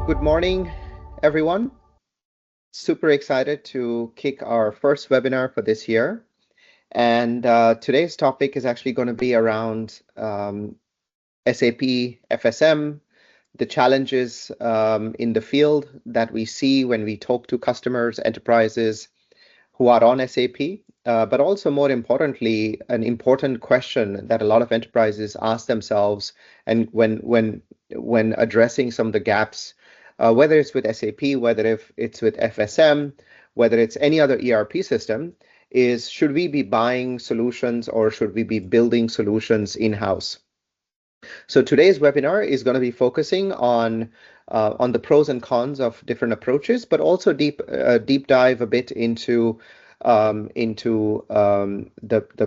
Good morning, everyone. Super excited to kick our first webinar for this year. And today's topic is actually going to be around SAP FSM, the challenges in the field that we see when we talk to customers, enterprises who are on SAP, but also more importantly, an important question that a lot of enterprises ask themselves, and when addressing some of the gaps, whether it's with SAP, whether if it's with FSM, whether it's any other ERP system, is should we be buying solutions or should we be building solutions in-house? So today's webinar is going to be focusing on the pros and cons of different approaches, but also deep dive a bit into the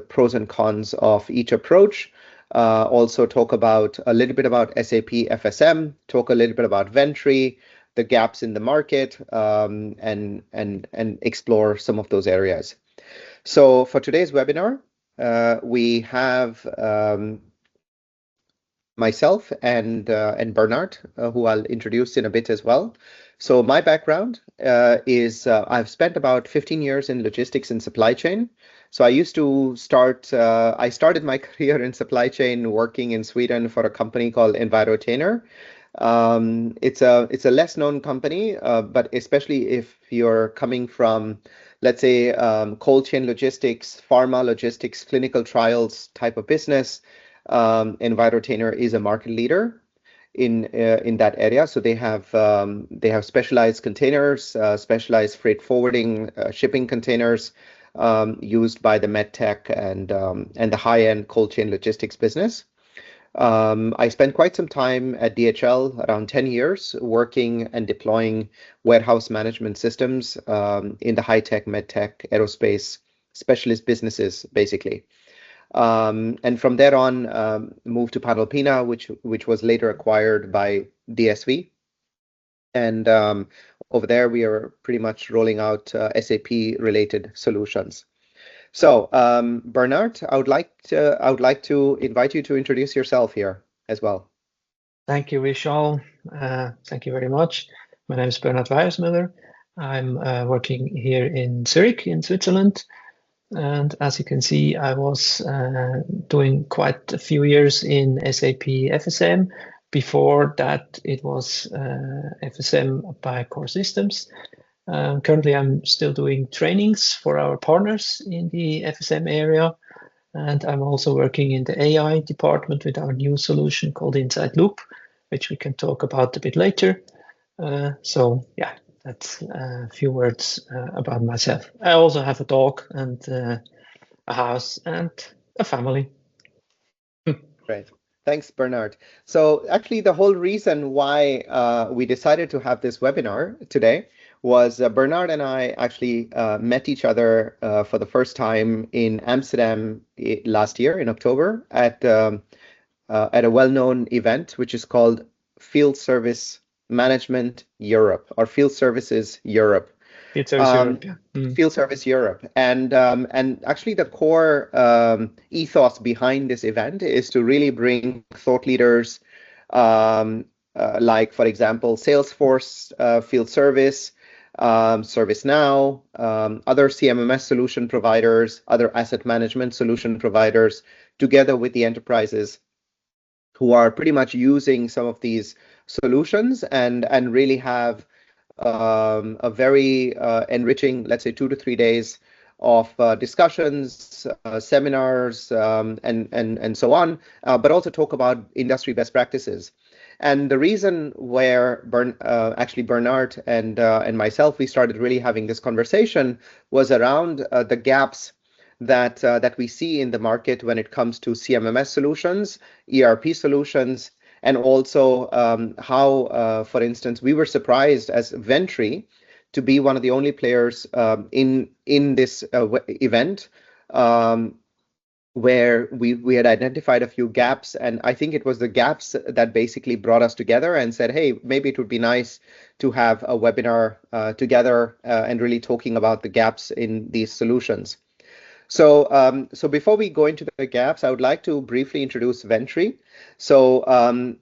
pros and cons of each approach. Also talk about a little bit about SAP FSM, talk a little bit about Ventory, the gaps in the market, and explore some of those areas. So for today's webinar, we have myself and Bernard, who I'll introduce in a bit as well. So my background is I've spent about 15 years in logistics and supply chain. So I used to I started my career in supply chain working in Sweden for a company called Envirotainer. It's a less known company, but especially if you're coming from, let's say, cold chain logistics, pharma logistics, clinical trials type of business, Envirotainer is a market leader in that area. So they have specialized containers, specialized freight forwarding, shipping containers used by the medtech and the high-end cold chain logistics business. I spent quite some time at DHL, around 10 years, working and deploying warehouse management systems in the high-tech, medtech, aerospace specialist businesses, basically. And from there on, moved to Panalpina, which was later acquired by DSV. And over there, we are pretty much rolling out SAP-related solutions. So, Bernard, I would like to invite you to introduce yourself here as well. Thank you, Vishal. Thank you very much. My name is Bernard Weiersmüller. I'm working here in Zurich, in Switzerland. And as you can see, I was doing quite a few years in SAP FSM. Before that, it was FSM by Coresystems. Currently, I'm still doing trainings for our partners in the FSM area. And I'm also working in the AI department with our new solution called Inside Loop, which we can talk about a bit later. So yeah, that's a few words about myself. I also have a dog and a house and a family. Great. Thanks, Bernard. So actually, the whole reason why we decided to have this webinar today was Bernard and I actually met each other for the first time in Amsterdam last year in October at a well-known event, which is called Field Service Management Europe, or Field Services Europe. Field Service Europe, yeah. Field Service Europe. And actually the core ethos behind this event is to really bring thought leaders like, for example, Salesforce Field Service, ServiceNow, other CMMS solution providers, other asset management solution providers, together with the enterprises who are pretty much using some of these solutions and really have a very enriching, let's say, 2 to 3 days of discussions, seminars, and so on, but also talk about industry best practices. And the reason where actually Bernard and myself, we started really having this conversation was around the gaps that we see in the market when it comes to CMMS solutions, ERP solutions, and also how, for instance, we were surprised as Ventory to be one of the only players in this event where we had identified a few gaps. And I think it was the gaps that basically brought us together and said, hey, maybe it would be nice to have a webinar together and really talking about the gaps in these solutions. So, so before we go into the gaps, I would like to briefly introduce Ventory. So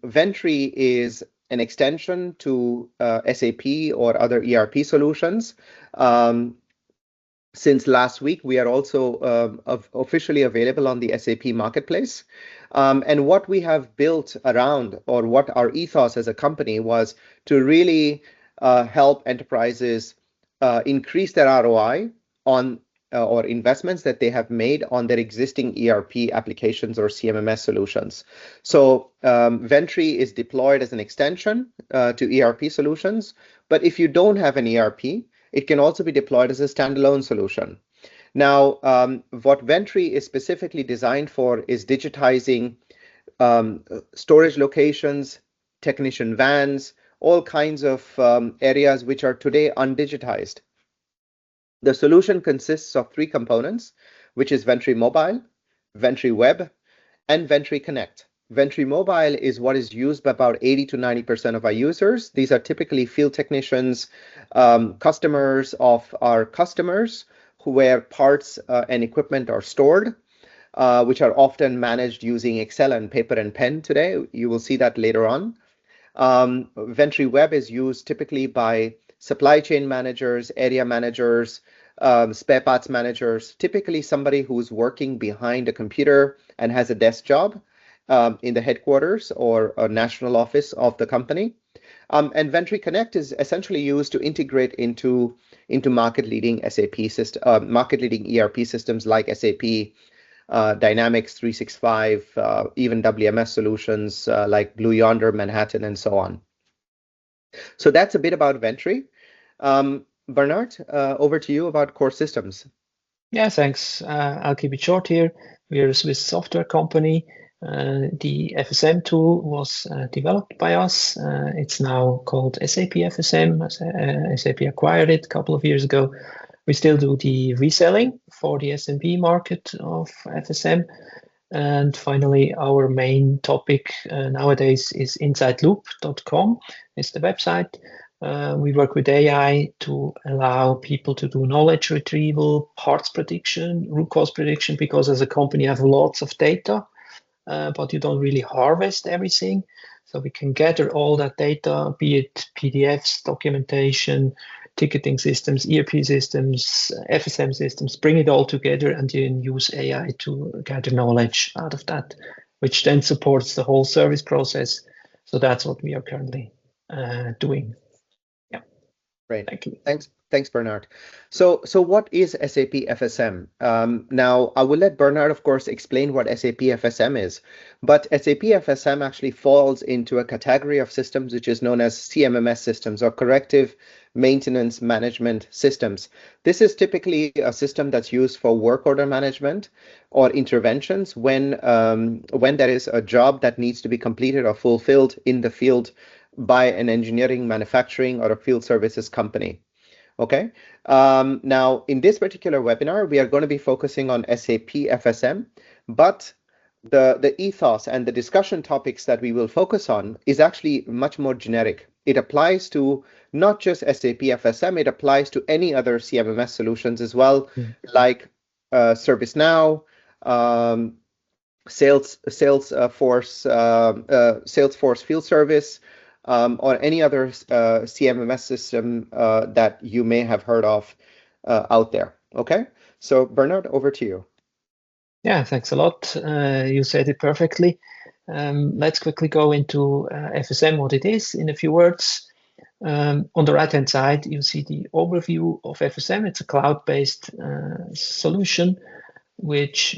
Ventory is an extension to SAP or other ERP solutions. Since last week, we are also officially available on the SAP Marketplace. And what we have built around, or what our ethos as a company was, to really help enterprises increase their ROI on or investments that they have made on their existing ERP applications or CMMS solutions. So Ventory is deployed as an extension to ERP solutions. But if you don't have an ERP, it can also be deployed as a standalone solution. Now, what Ventory is specifically designed for is digitizing storage locations, technician vans, all kinds of areas which are today undigitized. The solution consists of 3 components, which is Ventory Mobile, Ventory Web, and Ventory Connect. Ventory Mobile is what is used by about 80 to 90% of our users. These are typically field technicians, customers of our customers, where parts and equipment are stored, which are often managed using Excel and paper and pen today. You will see that later on. Ventory Web is used typically by supply chain managers, area managers, spare parts managers, typically somebody who's working behind a computer and has a desk job in the headquarters or a national office of the company. And Ventory Connect is essentially used to integrate into market-leading SAP system, market-leading ERP systems like SAP, Dynamics 365, even WMS solutions like Blue Yonder, Manhattan, and so on. So that's a bit about Ventory. Bernard, over to you about Core Systems. Yeah, thanks. I'll keep it short here. We're a Swiss software company. The FSM tool was developed by us. It's now called SAP FSM. SAP acquired it a couple of years ago. We still do the reselling for the SMB market of FSM. And finally, our main topic nowadays is InsideLoop.com. It's the website. We work with AI to allow people to do knowledge retrieval, parts prediction, root cause prediction, because as a company you have lots of data, but you don't really harvest everything. So we can gather all that data, be it PDFs, documentation, ticketing systems, ERP systems, FSM systems, bring it all together and then use AI to gather knowledge out of that, which then supports the whole service process. So that's what we are currently doing. Yeah. Great. Thank you. Thanks, Bernard. So what is SAP FSM? Now, I will let Bernard, of course, explain what SAP FSM is. But SAP FSM actually falls into a category of systems which is known as CMMS systems, or corrective maintenance management systems. This is typically a system that's used for work order management or interventions when there is a job that needs to be completed or fulfilled in the field by an engineering, manufacturing, or a field services company. Okay. Now, in this particular webinar, we are going to be focusing on SAP FSM, but the ethos and the discussion topics that we will focus on is actually much more generic. It applies to not just SAP FSM, it applies to any other CMMS solutions as well, like ServiceNow, Salesforce Field Service, or any other CMMS system that you may have heard of out there. Okay, so Bernard, over to you. Yeah, thanks a lot. You said it perfectly. Let's quickly go into FSM, what it is, in a few words. On the right-hand side, you see the overview of FSM. It's a cloud-based solution which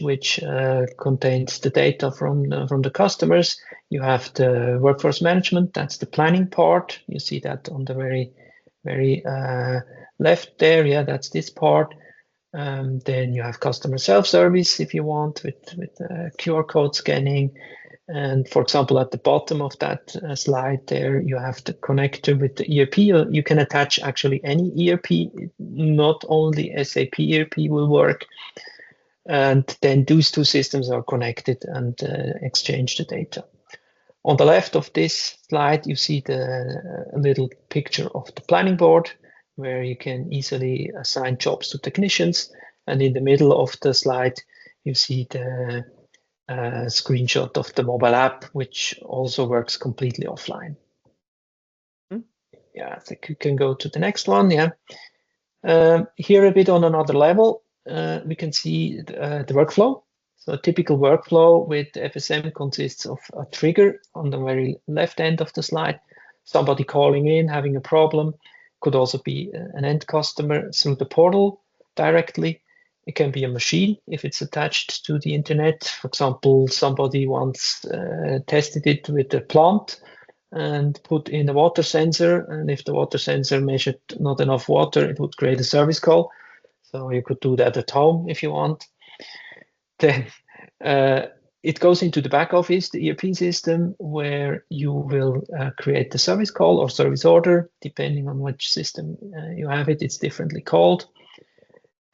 contains the data from the customers. You have the workforce management, that's the planning part. You see that on the very left there. Yeah, that's this part. Then you have customer self-service if you want, with QR code scanning. And for example, at the bottom of that slide there, you have the connector with the ERP. You can attach actually any ERP, not only SAP ERP will work. And then those two systems are connected and exchange the data. On the left of this slide, you see the little picture of the planning board, where you can easily assign jobs to technicians. And in the middle of the slide, you see the screenshot of the mobile app, which also works completely offline. Yeah, I think you can go to the next one. Yeah. Here a bit on another level, we can see the workflow. So a typical workflow with FSM consists of a trigger on the very left end of the slide, somebody calling in, having a problem. Could also be an end customer through the portal directly. It can be a machine if it's attached to the internet. For example, somebody once tested it with a plant and put in a water sensor. And if the water sensor measured not enough water, it would create a service call. So you could do that at home if you want. Then it goes into the back office, the ERP system, where you will create the service call or service order, depending on which system you have it, it's differently called.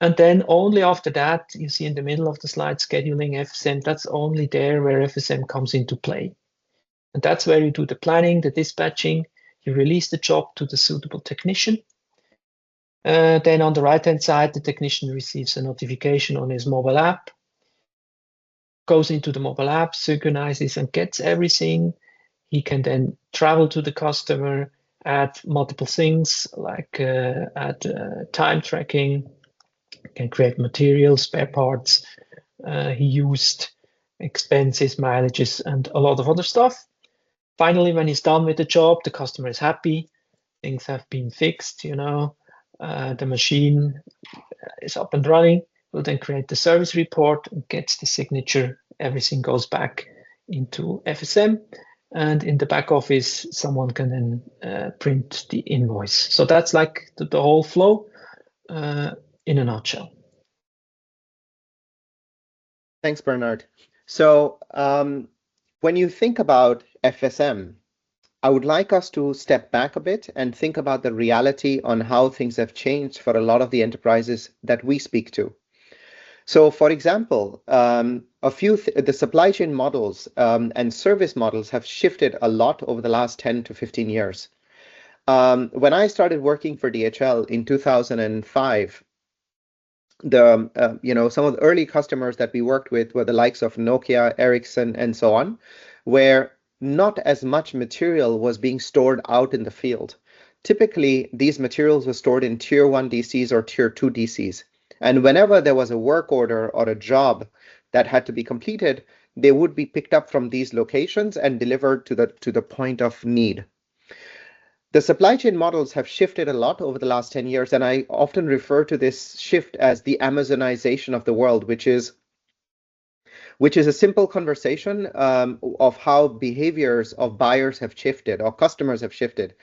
And then only after that, you see in the middle of the slide, scheduling FSM, that's only there where FSM comes into play. And that's where you do the planning, the dispatching, you release the job to the suitable technician. Then on the right-hand side, the technician receives a notification on his mobile app, goes into the mobile app, synchronizes and gets everything. He can then travel to the customer, add multiple things like add time tracking, can create materials, spare parts he used, expenses, mileages, and a lot of other stuff. Finally, when he's done with the job, the customer is happy, things have been fixed, the machine is up and running. We'll then create the service report and gets the signature. Everything goes back into FSM. And in the back office, someone can then print the invoice. So that's like the whole flow in a nutshell. Thanks, Bernard. So when you think about FSM, I would like us to step back a bit and think about the reality on how things have changed for a lot of the enterprises that we speak to. So, for example, the supply chain models and service models have shifted a lot over the last 10 to 15 years. When I started working for DHL in 2005, some of the early customers that we worked with were the likes of Nokia, Ericsson, and so on, where not as much material was being stored out in the field. Typically, these materials were stored in tier 1 DCs or tier 2 DCs. And whenever there was a work order or a job that had to be completed, they would be picked up from these locations and delivered to the point of need. The supply chain models have shifted a lot over the last 10 years, and I often refer to this shift as the Amazonization of the world, which is a simple conversation of how behaviors of buyers have shifted or customers have shifted.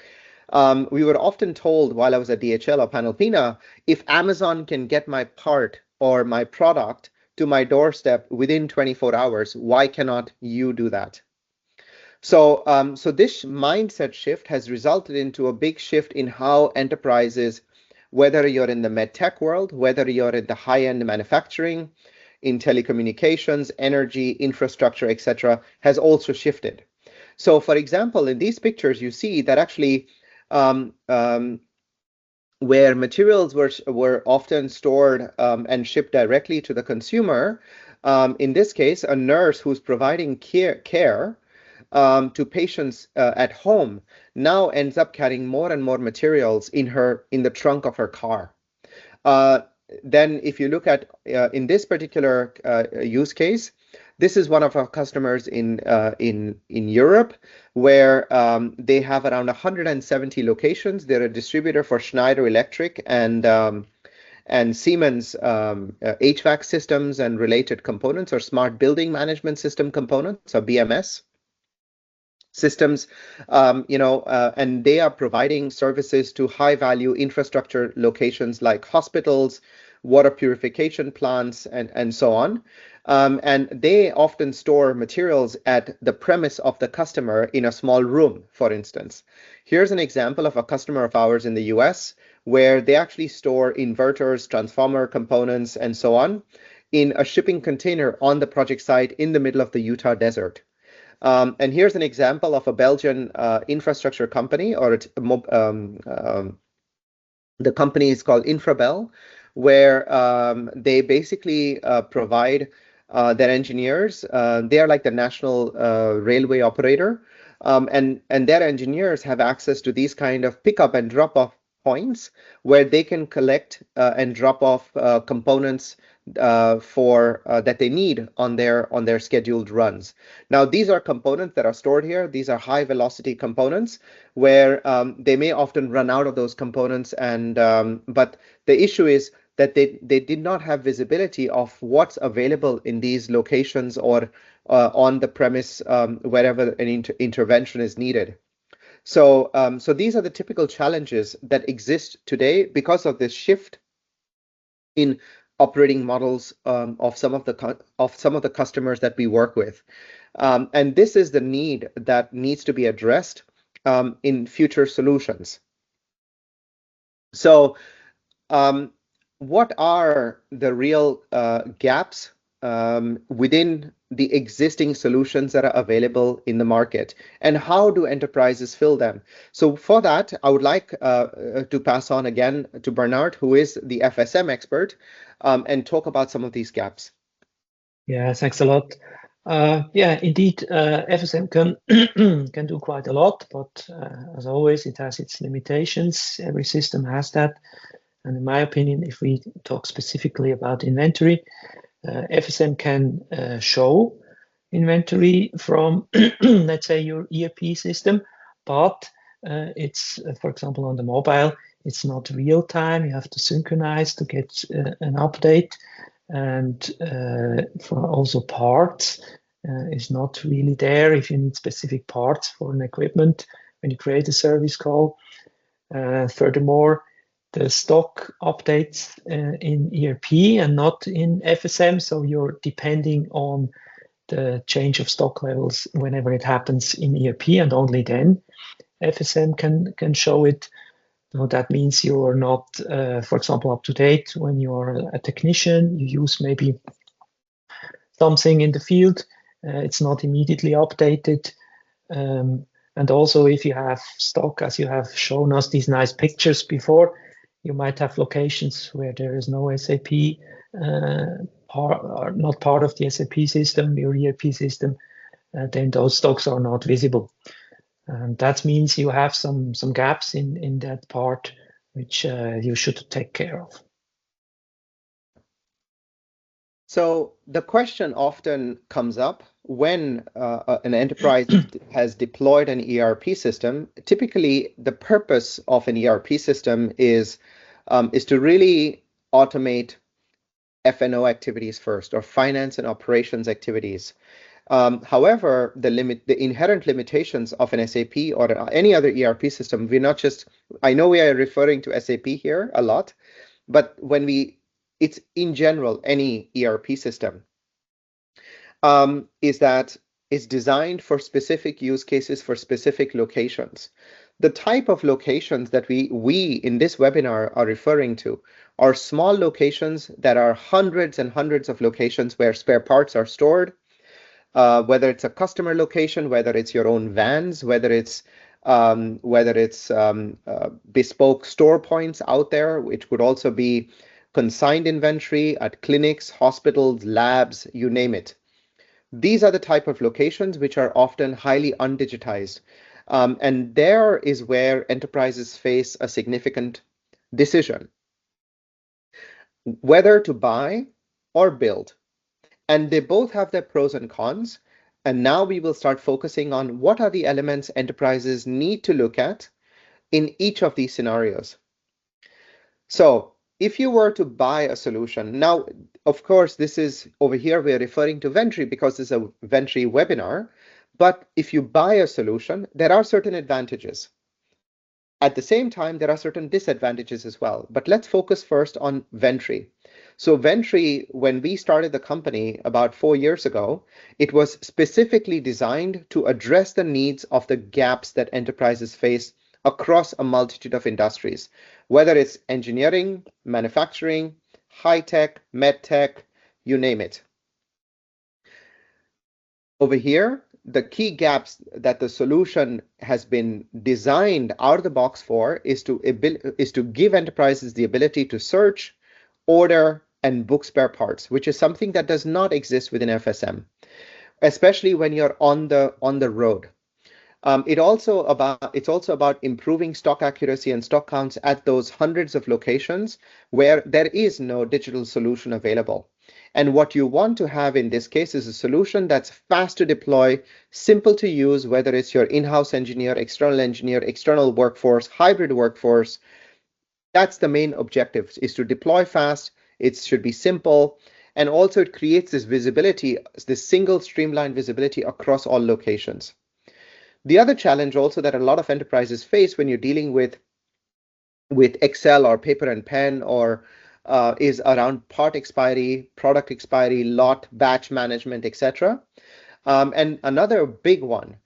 We were often told while I was at DHL or Panalpina, if Amazon can get my part or my product to my doorstep within 24 hours, why cannot you do that? So this mindset shift has resulted into a big shift in how enterprises, whether you're in the medtech world, whether you're in the high-end manufacturing, in telecommunications, energy, infrastructure, etc., has also shifted. So, for example, in these pictures, you see that actually where materials were often stored and shipped directly to the consumer, in this case, a nurse who's providing care to patients at home now ends up carrying more and more materials in the trunk of her car. Then if you look at in this particular use case, this is one of our customers in Europe, where they have around 170 locations. They're a distributor for Schneider Electric and Siemens HVAC systems and related components, or smart building management system components, or BMS systems, and they are providing services to high-value infrastructure locations like hospitals, water purification plants, and so on. And they often store materials at the premise of the customer in a small room, for instance. Here's an example of a customer of ours in the US where they actually store inverters, transformer components, and so on in a shipping container on the project site in the middle of the Utah desert. And here's an example of a Belgian infrastructure company, or the company is called Infrabel, where they basically provide their engineers. They are like the national railway operator. and their engineers have access to these kind of pickup and drop off points where they can collect and drop off components for that they need on their scheduled runs. Now, these are components that are stored here. These are high velocity components where they may often run out of those components, and but the issue is that they did not have visibility of what's available in these locations or on the premise wherever an intervention is needed. So, so these are the typical challenges that exist today because of this shift in operating models of some of the customers that we work with, and this is the need that needs to be addressed in future solutions. So, what are the real gaps within the existing solutions that are available in the market, and how do enterprises fill them? So for that, I would like to pass on again to Bernard, who is the FSM expert, and talk about some of these gaps. Yeah, thanks a lot. Yeah, indeed, FSM can can do quite a lot, but as always, it has its limitations. Every system has that. And in my opinion, if we talk specifically about inventory, FSM can show inventory from, let's say, your ERP system, but it's, for example, on the mobile, it's not real time. You have to synchronize to get an update. And for also parts is not really there if you need specific parts for an equipment when you create a service call. Furthermore, the stock updates in ERP and not in FSM, so you're depending on the change of stock levels whenever it happens in ERP, and only then FSM can show it. So that means you're not, for example, up to date when you're a technician. You use maybe something in the field, it's not immediately updated. And also, if you have stock, as you have shown us these nice pictures before, you might have locations where there is no SAP, or not part of the SAP system, your ERP system, then those stocks are not visible. And that means you have some gaps in that part, which you should take care of. So the question often comes up when an enterprise has deployed an ERP system. Typically, the purpose of an ERP system is to really automate F&O activities first, or finance and operations activities. However, the inherent limitations of an SAP or any other ERP system, I know we are referring to SAP here a lot, but it's in general any ERP system, is designed for specific use cases for specific locations. The type of locations that we in this webinar are referring to are small locations that are hundreds and hundreds of locations where spare parts are stored, whether it's a customer location, whether it's your own vans, whether it's bespoke store points out there, which would also be consigned inventory at clinics, hospitals, labs, you name it. These are the type of locations which are often highly undigitized. And there is where enterprises face a significant decision, whether to buy or build. And they both have their pros and cons. And now we will start focusing on what are the elements enterprises need to look at in each of these scenarios. So if you were to buy a solution, now, of course, this is over here, we're referring to Ventory because it's a Ventory webinar. But if you buy a solution, there are certain advantages. At the same time, there are certain disadvantages as well. But let's focus first on Ventory. So Ventory, when we started the company about 4 years ago, it was specifically designed to address the needs of the gaps that enterprises face across a multitude of industries, whether it's engineering, manufacturing, high-tech, med-tech, you name it. Over here, the key gaps that the solution has been designed out of the box for is to give enterprises the ability to search, order, and book spare parts, which is something that does not exist within FSM, especially when you're on the road. It's also about improving stock accuracy and stock counts at those hundreds of locations where there is no digital solution available. And what you want to have in this case is a solution that's fast to deploy, simple to use, whether it's your in-house engineer, external workforce, hybrid workforce. That's the main objective, is to deploy fast. It should be simple. And also it creates this visibility, this single streamlined visibility across all locations. The other challenge also that a lot of enterprises face when you're dealing with Excel or paper and pen or is around part expiry, product expiry, lot, batch management, etc. And another big one,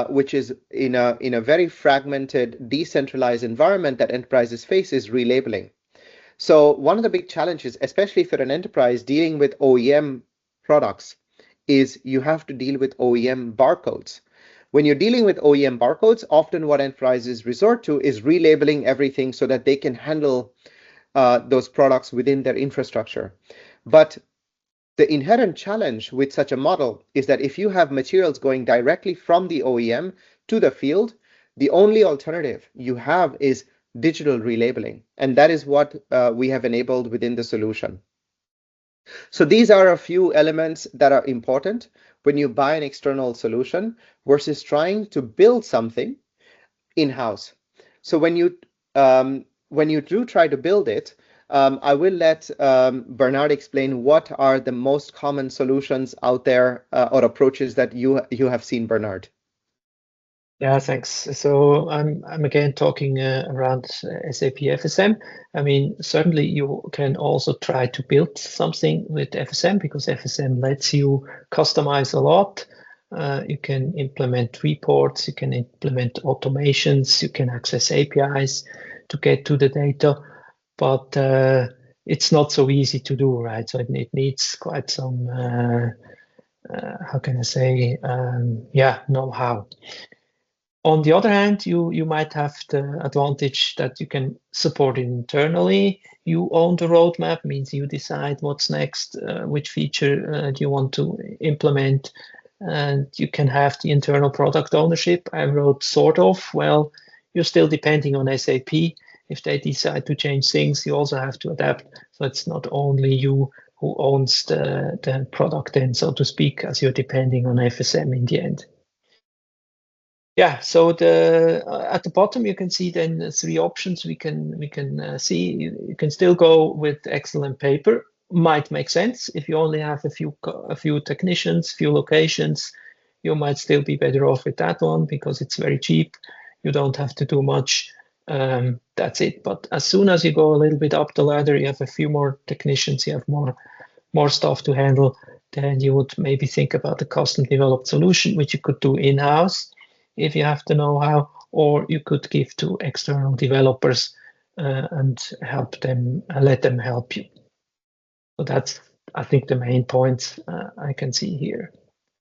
which is in a very fragmented, decentralized environment that enterprises face, is relabeling. So one of the big challenges, especially for an enterprise dealing with OEM products, is you have to deal with OEM barcodes. When you're dealing with OEM barcodes, often what enterprises resort to is relabeling everything so that they can handle those products within their infrastructure. But the inherent challenge with such a model is that if you have materials going directly from the OEM to the field, the only alternative you have is digital relabeling. And that is what we have enabled within the solution. So these are a few elements that are important when you buy an external solution versus trying to build something in-house. So when you do try to build it, I will let Bernard explain what are the most common solutions out there or approaches that you have seen, Bernard. Yeah, thanks. So I'm again talking around SAP FSM. I mean, certainly you can also try to build something with FSM because FSM lets you customize a lot. You can implement reports, you can implement automations, you can access APIs to get to the data, but it's not so easy to do, right? So it needs quite some, how can I say, know-how. On the other hand, you might have the advantage that you can support it internally. You own the roadmap, means you decide what's next, which feature do you want to implement, and you can have the internal product ownership. I wrote sort of, well, you're still depending on SAP. If they decide to change things, you also have to adapt. So it's not only you who owns the product then, so to speak, as you're depending on FSM in the end. Yeah, so at the bottom you can see then three options we can see. You can still go with excellent paper. Might make sense if you only have a few technicians, few locations. You might still be better off with that one because it's very cheap. You don't have to do much. That's it. But as soon as you go a little bit up the ladder, you have a few more technicians, you have more stuff to handle. Then you would maybe think about a custom developed solution, which you could do in-house if you have the know-how, or you could give to external developers and help them, let them help you. So that's, I think, the main points I can see here.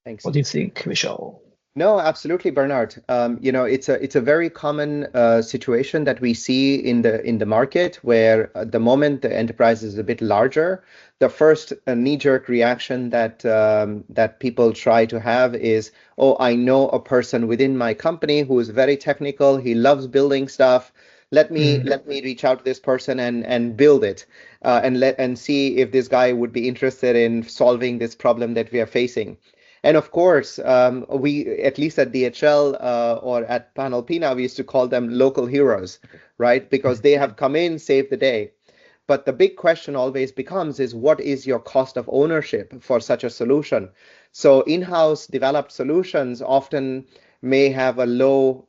Thanks. What do you think, Vishal? No, absolutely, Bernard. It's a very common situation that we see in the market where at the moment the enterprise is a bit larger. The first knee-jerk reaction that people try to have is, oh, I know a person within my company who is very technical. He loves building stuff. Let me reach out to this person and build it and see if this guy would be interested in solving this problem that we are facing. And of course, we, at least at DHL or at Panalpina, we used to call them local heroes, right? Because they have come in, saved the day. But the big question always becomes is what is your cost of ownership for such a solution? So in-house developed solutions often may have a low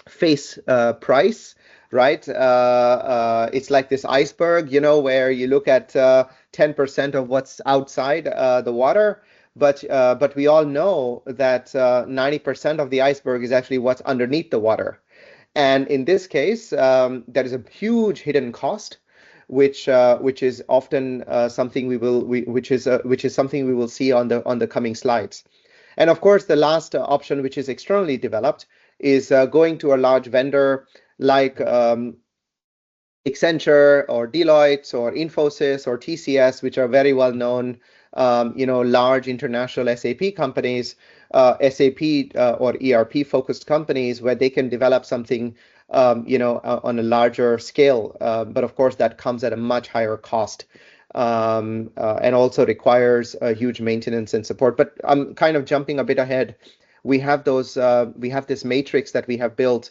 face price, right? It's like this iceberg, where you look at 10% of what's outside the water. But we all know that 90% of the iceberg is actually what's underneath the water. And in this case, there is a huge hidden cost, which is often something which is something we will see on the coming slides. And of course, the last option, which is externally developed, is going to a large vendor like Accenture or Deloitte or Infosys or TCS, which are very well known large international SAP companies, SAP or ERP focused companies where they can develop something, on a larger scale. But of course, that comes at a much higher cost. And also requires a huge maintenance and support. But I'm kind of jumping a bit ahead. We have this matrix that we have built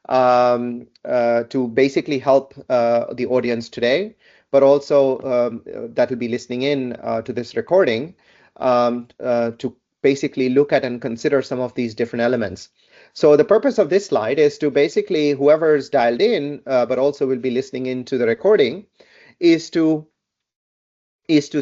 to basically help the audience today, but also that will be listening in to this recording to basically look at and consider some of these different elements. So the purpose of this slide is to basically, whoever's dialed in, but also will be listening into the recording, is to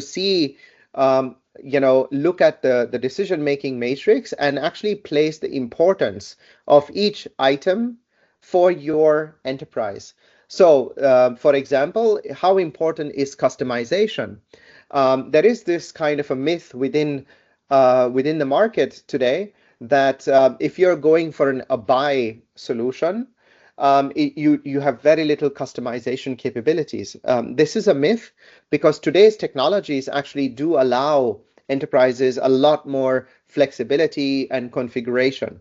see, look at the decision-making matrix and actually place the importance of each item for your enterprise. So, for example, how important is customization? There is this kind of a myth within the market today that if you're going for a buy solution, you have very little customization capabilities. This is a myth because today's technologies actually do allow enterprises a lot more flexibility and configuration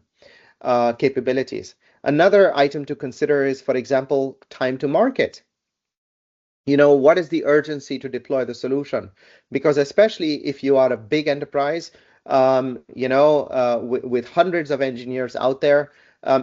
capabilities. Another item to consider is, for example, time to market. What is the urgency to deploy the solution? Because especially if you are a big enterprise, with hundreds of engineers out there,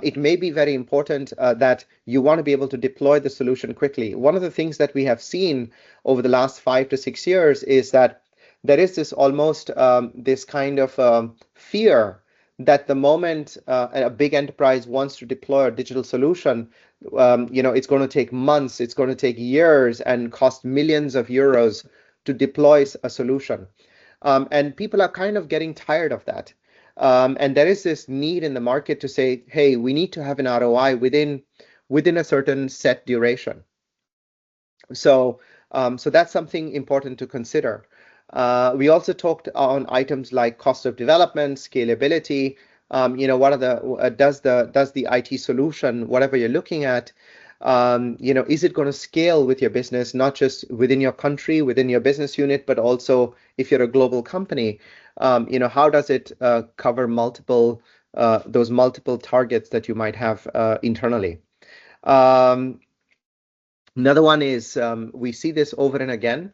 it may be very important that you want to be able to deploy the solution quickly. One of the things that we have seen over the last 5 to 6 years is that there is this almost this kind of fear that the moment a big enterprise wants to deploy a digital solution, it's going to take months, it's going to take years, and cost millions of euros to deploy a solution. And people are kind of getting tired of that. And there is this need in the market to say, hey, we need to have an ROI within a certain set duration. So that's something important to consider. We also talked on items like cost of development, scalability. What are does the IT solution, whatever you're looking at, is it going to scale with your business, not just within your country, within your business unit, but also if you're a global company, how does it cover those multiple targets that you might have internally? Another one is we see this over and again.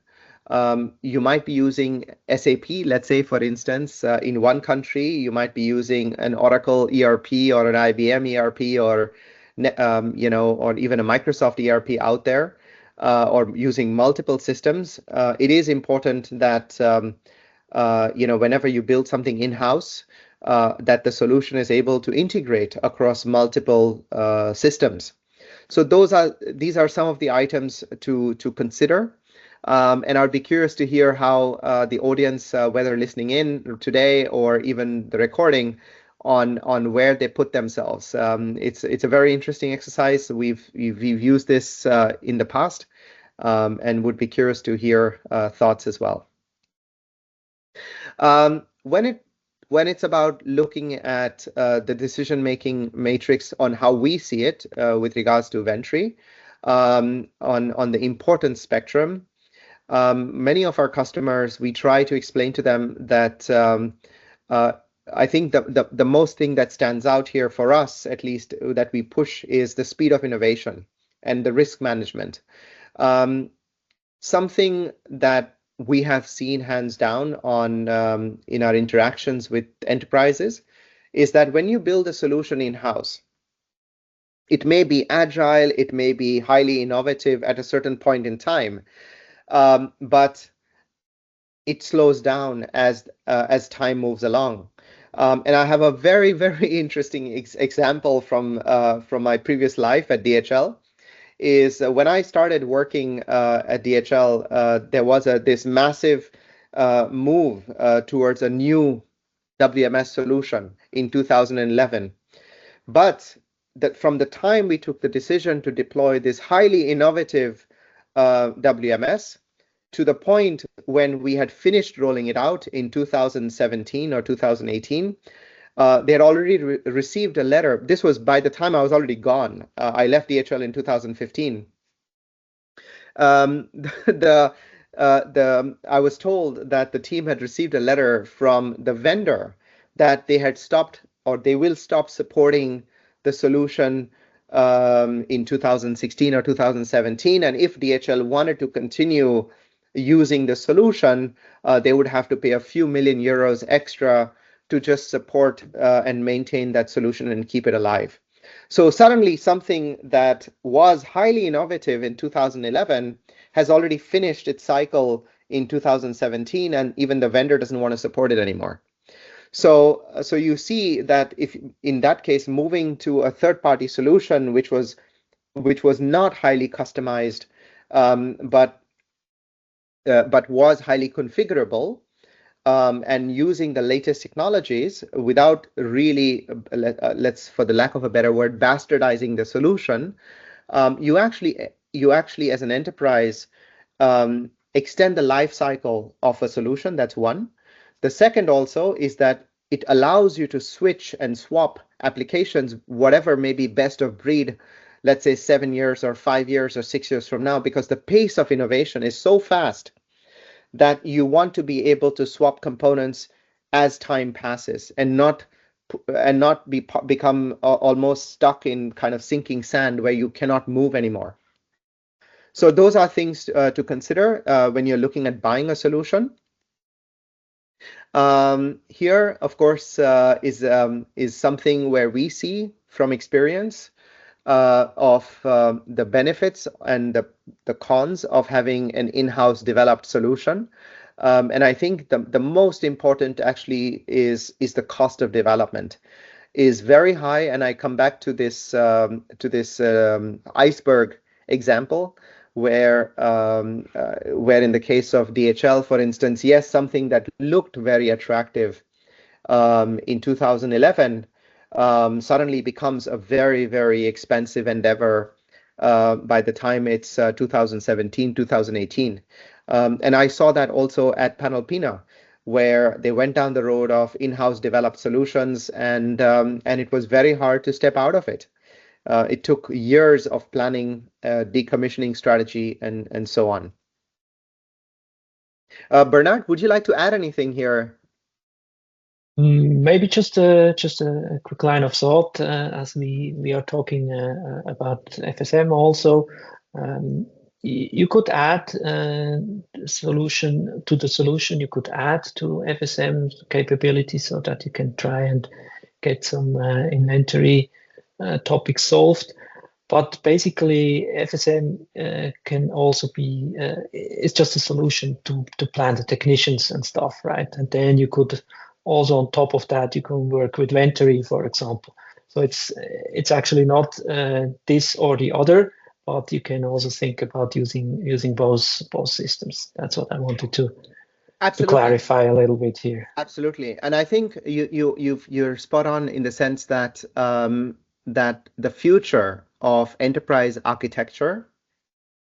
You might be using SAP, let's say, for instance, in one country, you might be using an Oracle ERP or an IBM ERP or even a Microsoft ERP out there, or using multiple systems. It is important that whenever you build something in-house, that the solution is able to integrate across multiple systems. So these are some of the items to consider. And I'd be curious to hear how the audience, whether listening in today or even the recording, on where they put themselves. It's a very interesting exercise. We've used this in the past, and would be curious to hear thoughts as well. When it's about looking at the decision-making matrix on how we see it with regards to Ventory, on the importance spectrum, many of our customers, we try to explain to them that I think the most thing that stands out here for us, at least, that we push is the speed of innovation and the risk management. Something that we have seen hands down on in our interactions with enterprises is that when you build a solution in-house, it may be agile, it may be highly innovative at a certain point in time, but it slows down as time moves along. And I have a very, very interesting example from my previous life at DHL. Is when I started working at DHL, there was this massive move towards a new WMS solution in 2011. But that from the time we took the decision to deploy this highly innovative WMS to the point when we had finished rolling it out in 2017 or 2018, they had already received a letter. This was by the time I was already gone. I left DHL in 2015. I was told that the team had received a letter from the vendor that they had stopped or they will stop supporting the solution in 2016 or 2017. And if DHL wanted to continue using the solution, they would have to pay a few million euros extra to just support and maintain that solution and keep it alive. So suddenly something that was highly innovative in 2011 has already finished its cycle in 2017, and even the vendor doesn't want to support it anymore. So you see that if in that case, moving to a third-party solution, which was not highly customized, but was highly configurable, and using the latest technologies without really, let's, for the lack of a better word, bastardizing the solution, you actually as an enterprise extend the life cycle of a solution. That's one. The second also is that it allows you to switch and swap applications, whatever may be best of breed, let's say 7 years or 5 years or 6 years from now, because the pace of innovation is so fast that you want to be able to swap components as time passes and not become almost stuck in kind of sinking sand where you cannot move anymore. So those are things to consider when you're looking at buying a solution. Here, of course, is something where we see from experience of the benefits and the cons of having an in-house developed solution. And I think the most important actually is the cost of development is very high. And I come back to this iceberg example where in the case of DHL, for instance, yes, something that looked very attractive in 2011 suddenly becomes a very, very expensive endeavor by the time it's 2017, 2018. And I saw that also at Panalpina, where they went down the road of in-house developed solutions, and it was very hard to step out of it. It took years of planning, decommissioning strategy, and so on. Bernard, would you like to add anything here? Maybe just a quick line of thought as we are talking about FSM also. You could add solution to the solution. You could add to FSM capabilities so that you can try and get some inventory topics solved. But basically, FSM can also be it's just a solution to plan the technicians and stuff, right? And then you could also on top of that you can work with Ventory, for example. So it's actually not this or the other, but you can also think about using both systems. That's what I wanted to clarify a little bit here. Absolutely, and I think you're spot on in the sense that that the future of enterprise architecture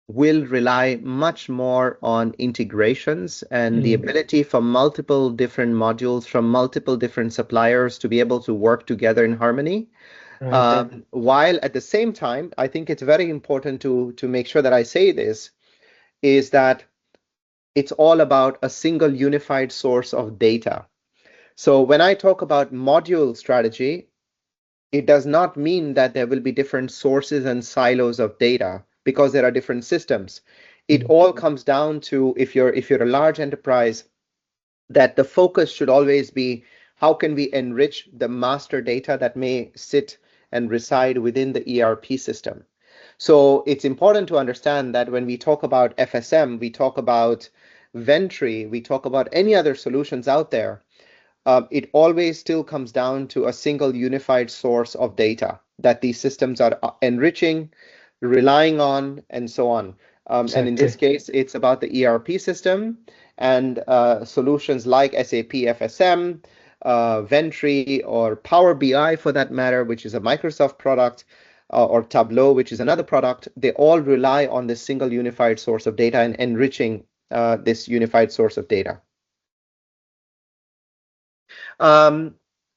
will rely much more on integrations and the ability for multiple different modules from multiple different suppliers to be able to work together in harmony. While at the same time, I think it's very important to make sure that I say this, is that it's all about a single unified source of data. So when I talk about module strategy, it does not mean that there will be different sources and silos of data because there are different systems. It all comes down to, if you're a large enterprise, that the focus should always be how can we enrich the master data that may sit and reside within the ERP system. So it's important to understand that when we talk about FSM, we talk about Ventory, we talk about any other solutions out there, it always still comes down to a single unified source of data that these systems are enriching, relying on, and so on. Exactly. And in this case, it's about the ERP system and solutions like SAP FSM, Ventory, or Power BI for that matter, which is a Microsoft product, or Tableau, which is another product. They all rely on this single unified source of data and enriching this unified source of data.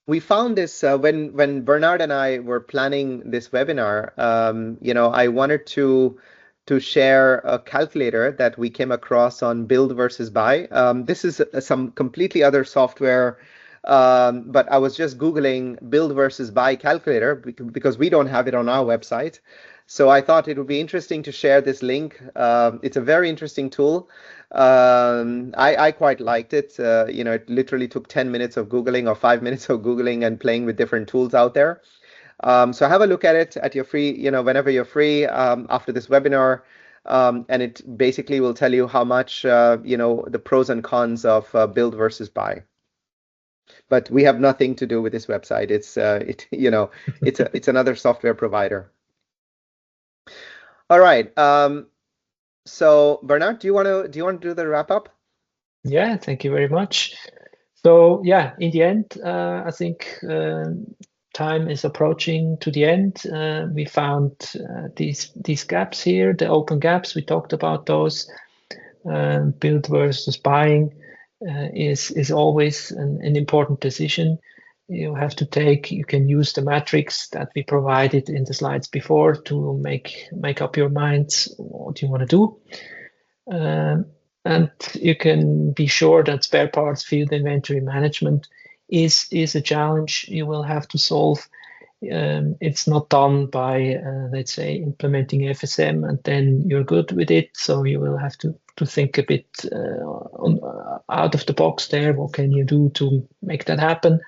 We found this when Bernard and I were planning this webinar. I wanted to to share a calculator that we came across on build versus buy. This is some completely other software, but I was just Googling build versus buy calculator because we don't have it on our website. So I thought it would be interesting to share this link. It's a very interesting tool. I quite liked it. It literally took 10 minutes of Googling or 5 minutes of Googling and playing with different tools out there. So have a look at it at your free, whenever you're free after this webinar. And it basically will tell you how much, the pros and cons of build versus buy. But we have nothing to do with this website. It's another software provider. All right. So Bernard, do you want to do the wrap up? Yeah, thank you very much. So yeah, in the end, I think time is approaching to the end. We found these gaps here, the open gaps. We talked about those. Build versus buying is always an important decision you have to take. You can use the matrix that we provided in the slides before to make up your minds what you want to do. And you can be sure that spare parts field inventory management is a challenge you will have to solve. It's not done by, let's say, implementing FSM and then you're good with it. So you will have to think a bit out of the box there. What can you do to make that happen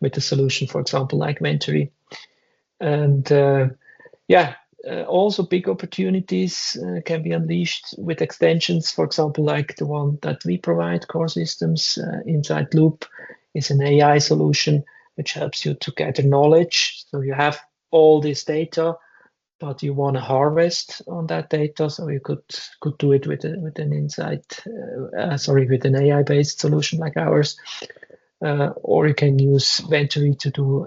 with a solution, for example, like Ventory? And also big opportunities can be unleashed with extensions, for example, like the one that we provide, Coresystems. Inside Loop is an AI solution which helps you to gather knowledge. So you have all this data, but you want to harvest on that data. So you could do it with an with an AI-based solution like ours. Or you can use Ventory to do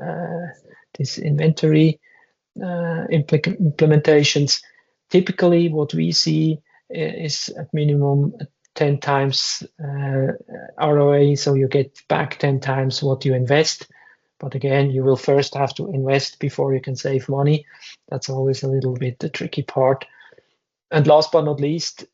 this inventory implementations. Typically, what we see is at minimum 10 times ROA, so you get back 10 times what you invest. But again, you will first have to invest before you can save money. That's always a little bit the tricky part. And last but not least,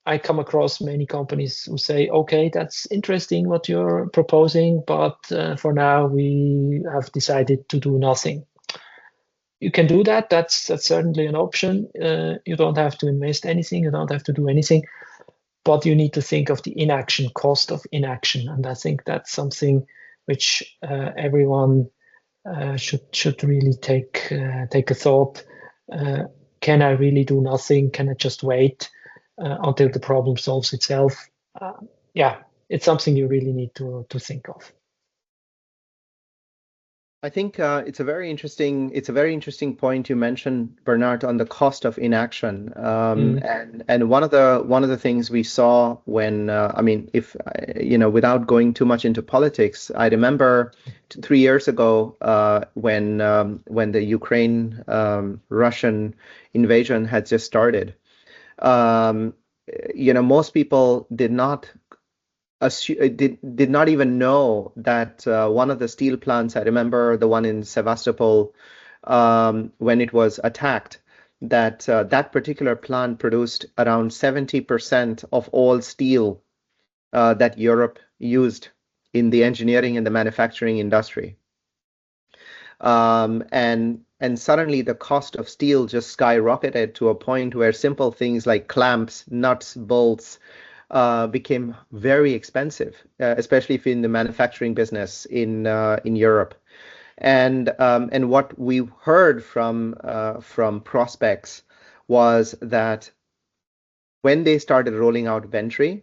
I come across many companies who say, okay, that's interesting what you're proposing, but for now we have decided to do nothing. You can do that. That's certainly an option. You don't have to invest anything. You don't have to do anything, but you need to think of the inaction, cost of inaction. And I think that's something which everyone should really take a thought. Can I really do nothing? Can I just wait until the problem solves itself? It's something you really need to think of. I think it's a very interesting point you mentioned, Bernard, on the cost of inaction. And one of the things we saw when without going too much into politics, I remember 3 years ago when the Ukraine Russian invasion had just started. Most people did not even know that one of the steel plants, I remember the one in Sevastopol, when it was attacked, that particular plant produced around 70% of all steel that Europe used in the engineering and the manufacturing industry. And suddenly the cost of steel just skyrocketed to a point where simple things like clamps, nuts, bolts, became very expensive, especially if in the manufacturing business in Europe. And what we heard from prospects was that when they started rolling out Ventory,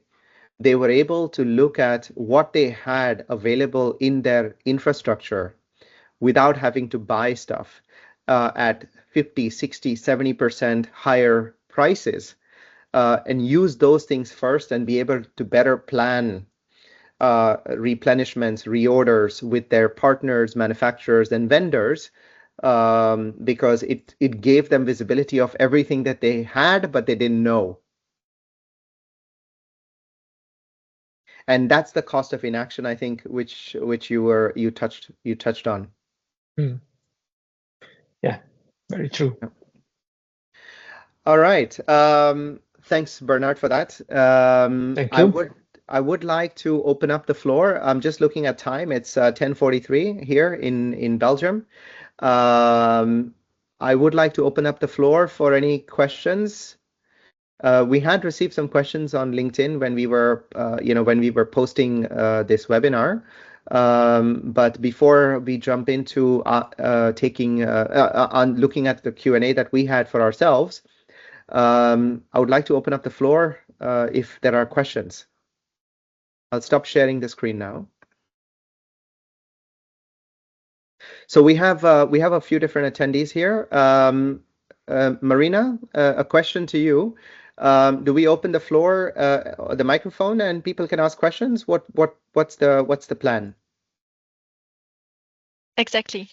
they were able to look at what they had available in their infrastructure without having to buy stuff at 50, 60, 70% higher prices. And use those things first and be able to better plan replenishments, reorders with their partners, manufacturers, and vendors, because it gave them visibility of everything that they had, but they didn't know. And that's the cost of inaction, I think, which you touched on. Yeah, very true. All right. Thanks, Bernard, for that. Thank you. I would like to open up the floor. I'm just looking at time. It's 10:43 here in Belgium. Um, I would like to open up the floor for any questions. We had received some questions on LinkedIn when we were, when we were posting this webinar. But before we jump into on looking at the Q&A that we had for ourselves, I would like to open up the floor if there are questions. I'll stop sharing the screen now. So we have a few different attendees here. Marina, a question to you. Do we open the floor, the microphone, and people can ask questions? What's the plan? Exactly.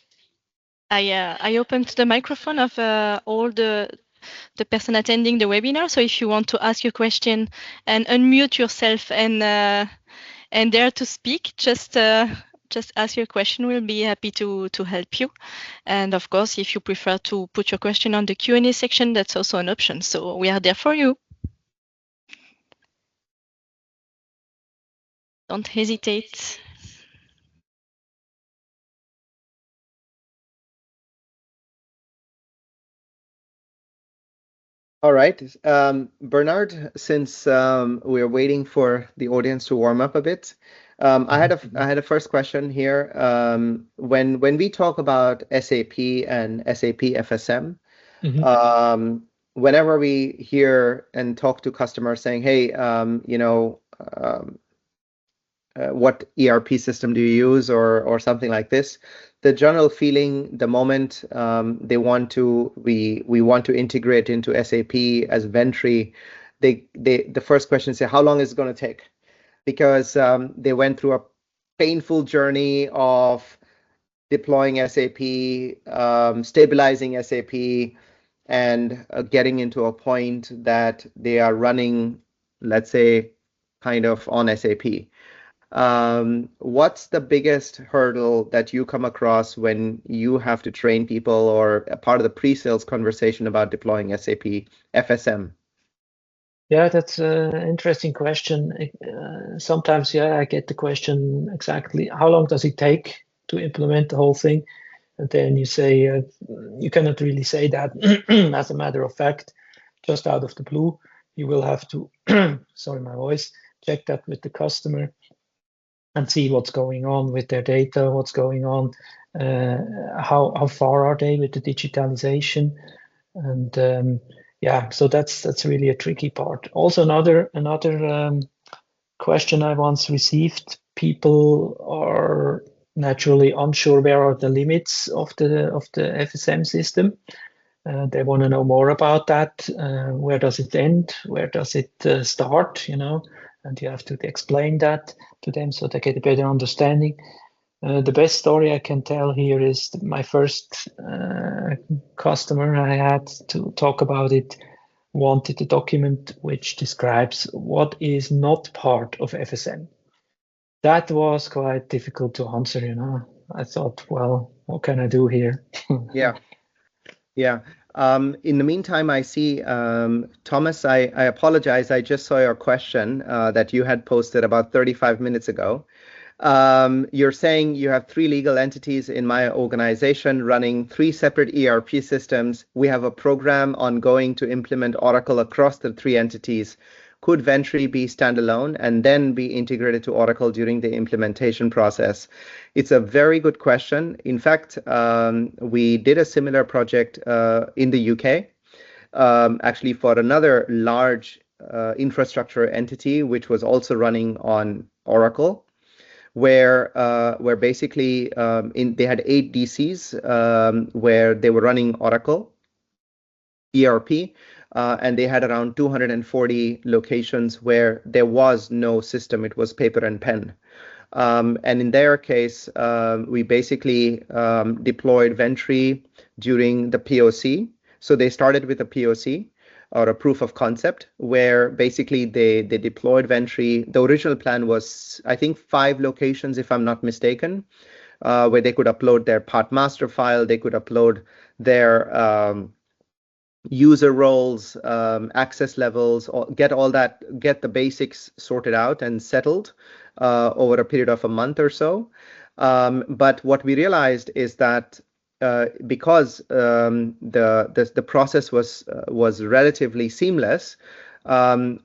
I opened the microphone of all the person attending the webinar. So if you want to ask your question and unmute yourself and dare to speak, just ask your question. We'll be happy to help you. And of course, if you prefer to put your question on the Q&A section, that's also an option. So we are there for you. Don't hesitate. All right, Bernard, since we're waiting for the audience to warm up a bit, I had a first question here. When we talk about SAP and SAP FSM, whenever we hear and talk to customers saying, "Hey, what ERP system do you use?" or something like this, the general feeling the moment we want to integrate into SAP as Ventory, the first question is, how long is it going to take? Because they went through a painful journey of deploying SAP, stabilizing SAP, and getting into a point that they are running, let's say, kind of on SAP. What's the biggest hurdle that you come across when you have to train people or a part of the pre-sales conversation about deploying SAP FSM? Yeah, that's an interesting question. Sometimes, I get the question exactly, how long does it take to implement the whole thing? And then you say, you cannot really say that as a matter of fact, just out of the blue. You will have to, sorry, my voice, check that with the customer and see what's going on with their data, what's going on, how far are they with the digitalization, and so that's really a tricky part. Also, another question I once received: people are naturally unsure where are the limits of the FSM system. They want to know more about that. Where does it end? Where does it start? And you have to explain that to them so they get a better understanding. The best story I can tell here is my first customer I had to talk about it wanted a document which describes what is not part of FSM. That was quite difficult to answer. I thought, well, what can I do here? Yeah. In the meantime, I see, Thomas, I apologize. I just saw your question that you had posted about 35 minutes ago. You're saying you have 3 legal entities in my organization running 3 separate ERP systems. We have a program ongoing to implement Oracle across the 3 entities. Could Ventory be standalone and then be integrated to Oracle during the implementation process? It's a very good question. In fact, we did a similar project in the UK, actually for another large infrastructure entity, which was also running on Oracle, where basically they had 8 DCs where they were running Oracle ERP, and they had around 240 locations where there was no system. It was paper and pen. And in their case, we basically deployed Ventory during the POC. So they started with a POC or a proof of concept where basically they deployed Ventory. The original plan was, I think, 5 locations, if I'm not mistaken, where they could upload their part master file. They could upload their user roles, access levels, get the basics sorted out and settled over a period of a month or so. But what we realized is that because the process was relatively seamless, the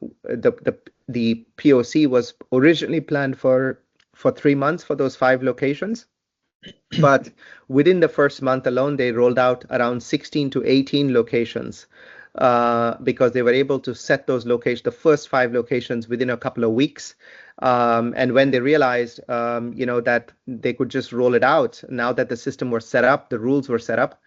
POC was originally planned for 3 months for those 5 locations. But within the first month alone, they rolled out around 16 to 18 locations because they were able to set those locations, the first 5 locations, within a couple of weeks. And when they realized, that they could just roll it out, now that the system was set up, the rules were set up,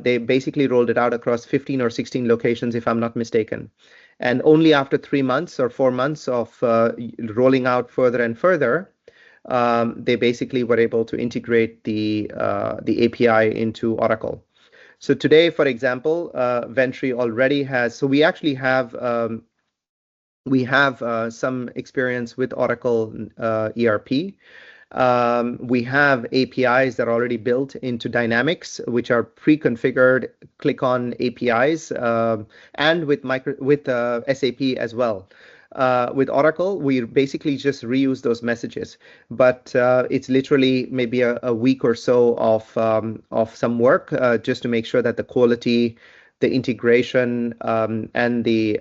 they basically rolled it out across 15 or 16 locations, if I'm not mistaken. And only after 3 months or 4 months of rolling out further and further, they basically were able to integrate the API into Oracle. So today, for example, Ventory already has. So we actually have some experience with Oracle ERP. We have APIs that are already built into Dynamics, which are pre-configured click-on APIs, and with SAP as well. With Oracle, we basically just reuse those messages, but it's literally maybe a week or so of some work just to make sure that the quality, the integration, and the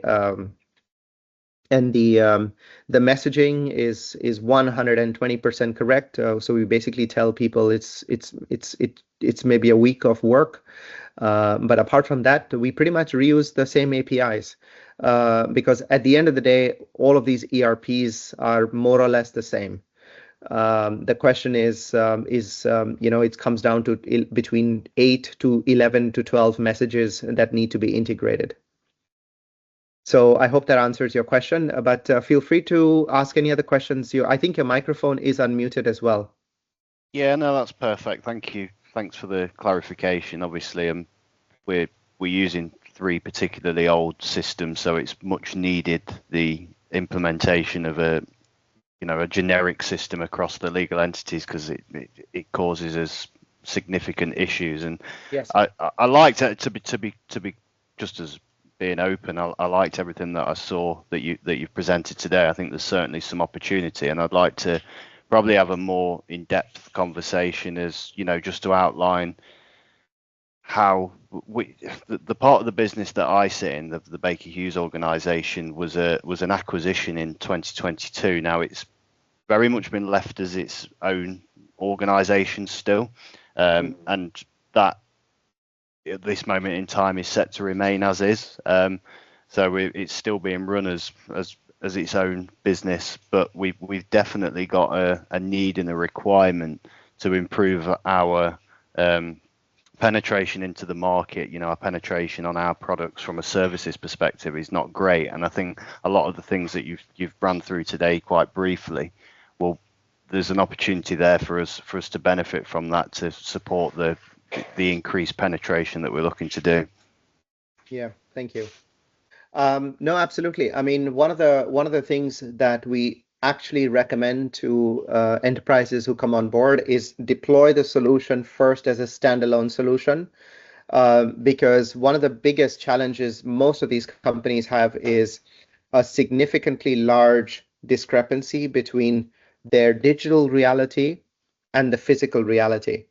messaging is 120% correct. So we basically tell people it's maybe a week of work, but apart from that, we pretty much reuse the same APIs. Because at the end of the day, all of these ERPs are more or less the same. The question is, it comes down to between 8 to 11 to 12 messages that need to be integrated. So I hope that answers your question, but feel free to ask any other questions. I think your microphone is unmuted as well. Yeah, no, that's perfect. Thank you. Thanks for the clarification. Obviously, we're using 3 particularly old systems, so it's much needed the implementation of a generic system across the legal entities, because it causes us significant issues. And yes, I liked it to be just as being open. I liked everything that I saw that you've presented today. I think there's certainly some opportunity, and I'd like to probably have a more in-depth conversation, as just to outline how the part of the business that I sit in, the Baker Hughes organization, was an acquisition in 2022. Now it's very much been left as its own organization still, and that at this moment in time is set to remain as is. So it's still being run as its own business, but we've definitely got a need and a requirement to improve our penetration into the market. Our penetration on our products from a services perspective is not great, and I think a lot of the things that you've run through today quite briefly, well, there's an opportunity there for us to benefit from that, to support the increased penetration that we're looking to do. Yeah, thank you. No, absolutely. I mean, one of the things that we actually recommend to enterprises who come on board is deploy the solution first as a standalone solution, because one of the biggest challenges most of these companies have is a significantly large discrepancy between their digital reality and the physical reality.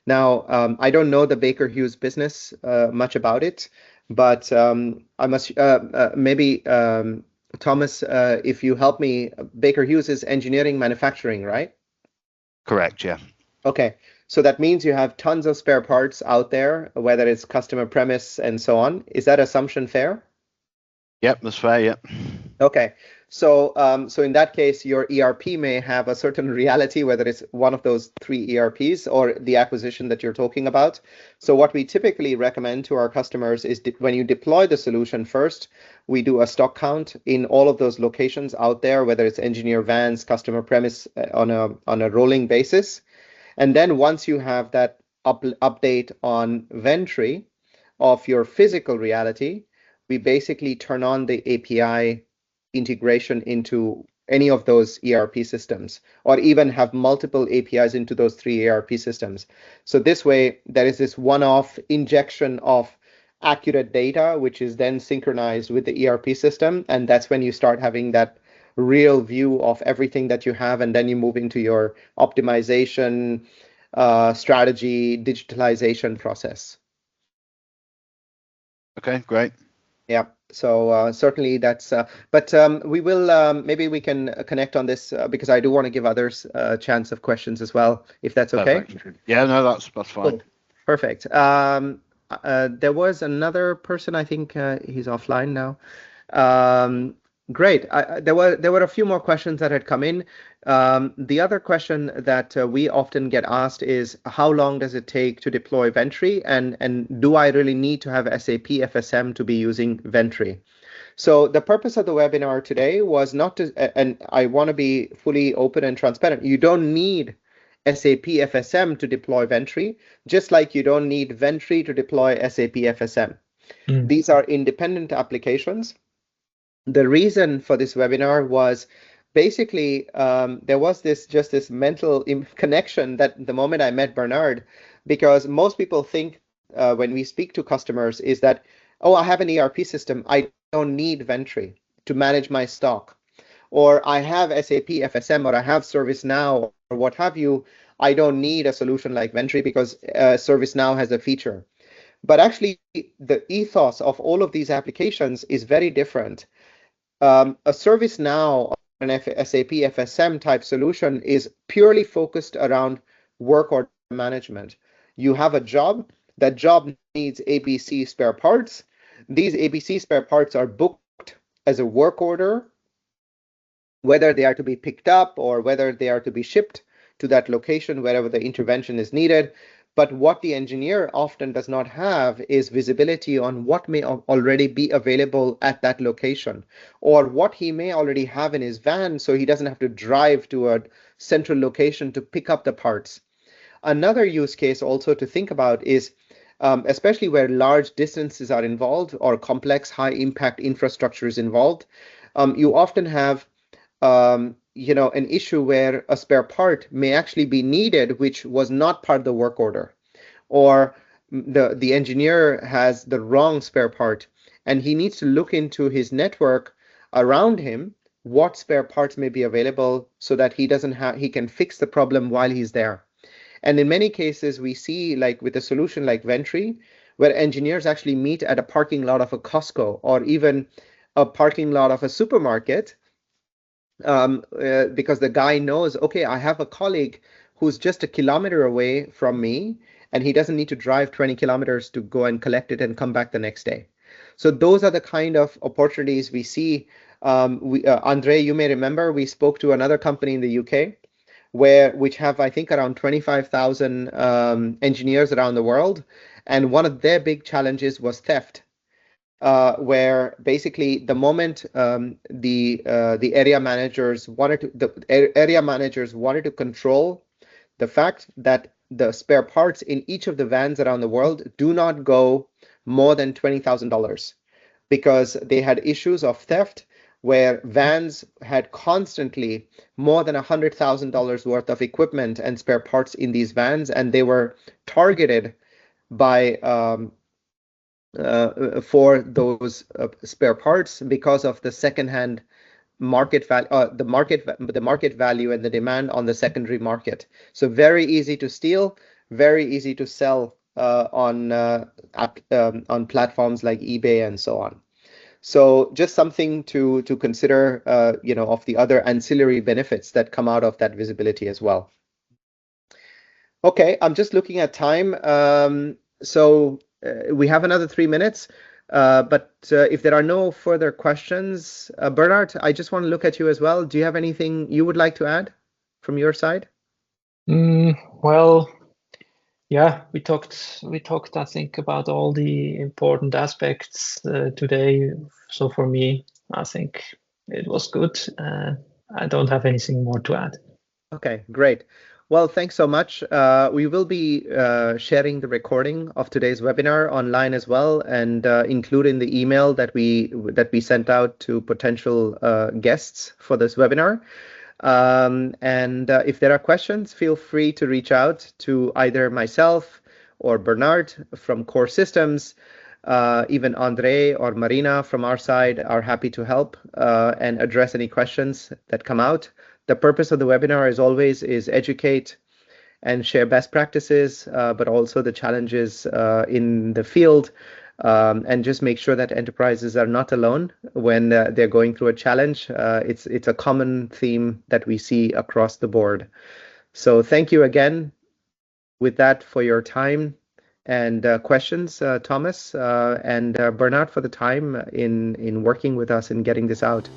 Now, I don't know the Baker Hughes business much about it, but I must maybe Thomas, if you help me, Baker Hughes is engineering manufacturing, right? Correct, yeah. Okay, so that means you have tons of spare parts out there, whether it's customer premise and so on. Is that assumption fair? Yep, that's fair, yep. Okay, so in that case, your ERP may have a certain reality, whether it's one of those 3 ERPs or the acquisition that you're talking about. So what we typically recommend to our customers is when you deploy the solution first, we do a stock count in all of those locations out there, whether it's engineer vans, customer premise, on a rolling basis. And then once you have that update on Ventory of your physical reality, we basically turn on the API integration into any of those ERP systems, or even have multiple APIs into those 3 ERP systems. So this way, there is this one-off injection of accurate data, which is then synchronized with the ERP system. And that's when you start having that real view of everything that you have. And then you move into your optimization, strategy, digitalization process. Okay, great. Yeah, so certainly that's, but we will, maybe we can connect on this because I do want to give others a chance of questions as well, if that's okay. Perfect. Yeah, no, that's fine. Cool. Perfect. There was another person, I think he's offline now. Great. There were a few more questions that had come in. The other question that we often get asked is, how long does it take to deploy Ventory, and do I really need to have SAP FSM to be using Ventory? So the purpose of the webinar today was not to, and I want to be fully open and transparent. You don't need SAP FSM to deploy Ventory, just like you don't need Ventory to deploy SAP FSM. These are independent applications. The reason for this webinar was basically there was this mental connection that the moment I met Bernard, because most people think when we speak to customers is that, oh, I have an ERP system, I don't need Ventory to manage my stock, or I have SAP FSM, or I have ServiceNow, or what have you. I don't need a solution like Ventory because ServiceNow has a feature. But actually, the ethos of all of these applications is very different. A ServiceNow or an SAP FSM type solution is purely focused around work order management. You have a job, that job needs ABC spare parts. These ABC spare parts are booked as a work order, whether they are to be picked up or whether they are to be shipped to that location wherever the intervention is needed. But what the engineer often does not have is visibility on what may already be available at that location, or what he may already have in his van, so he doesn't have to drive to a central location to pick up the parts. Another use case also to think about is, especially where large distances are involved or complex high impact infrastructure is involved, you often have an issue where a spare part may actually be needed, which was not part of the work order, or the engineer has the wrong spare part, and he needs to look into his network around him what spare parts may be available so that he can fix the problem while he's there. And in many cases, we see, like with a solution like Ventory, where engineers actually meet at a parking lot of a Costco or even a parking lot of a supermarket, because the guy knows, okay, I have a colleague who's just a kilometer away from me, and he doesn't need to drive 20 kilometers to go and collect it and come back the next day. So those are the kind of opportunities we see. Andre, you may remember, we spoke to another company in the UK, which have, I think, around 25,000 engineers around the world. And one of their big challenges was theft. Where basically the moment the area managers wanted to control the fact that the spare parts in each of the vans around the world do not go more than $20,000, because they had issues of theft where vans had constantly more than $100,000 worth of equipment and spare parts in these vans, and they were targeted by for those spare parts because of the secondhand market value, the market value and the demand on the secondary market. So very easy to steal, very easy to sell on platforms like eBay and so on. So just something to consider, of the other ancillary benefits that come out of that visibility as well. Okay, I'm just looking at time. So we have another 3 minutes, but if there are no further questions, Bernard, I just want to look at you as well. Do you have anything you would like to add from your side? Well, yeah, we talked, I think, about all the important aspects today. So for me, I think it was good. I don't have anything more to add. Okay, great. Well, thanks so much. We will be sharing the recording of today's webinar online as well, and including the email that we sent out to potential guests for this webinar. And if there are questions, feel free to reach out to either myself or Bernard from Coresystems. Even Andre or Marina from our side are happy to help and address any questions that come out. The purpose of the webinar, as always, is educate and share best practices, but also the challenges in the field, and just make sure that enterprises are not alone when they're going through a challenge. It's a common theme that we see across the board. So thank you again with that for your time and questions, Thomas and Bernard, for the time in working with us and getting this out.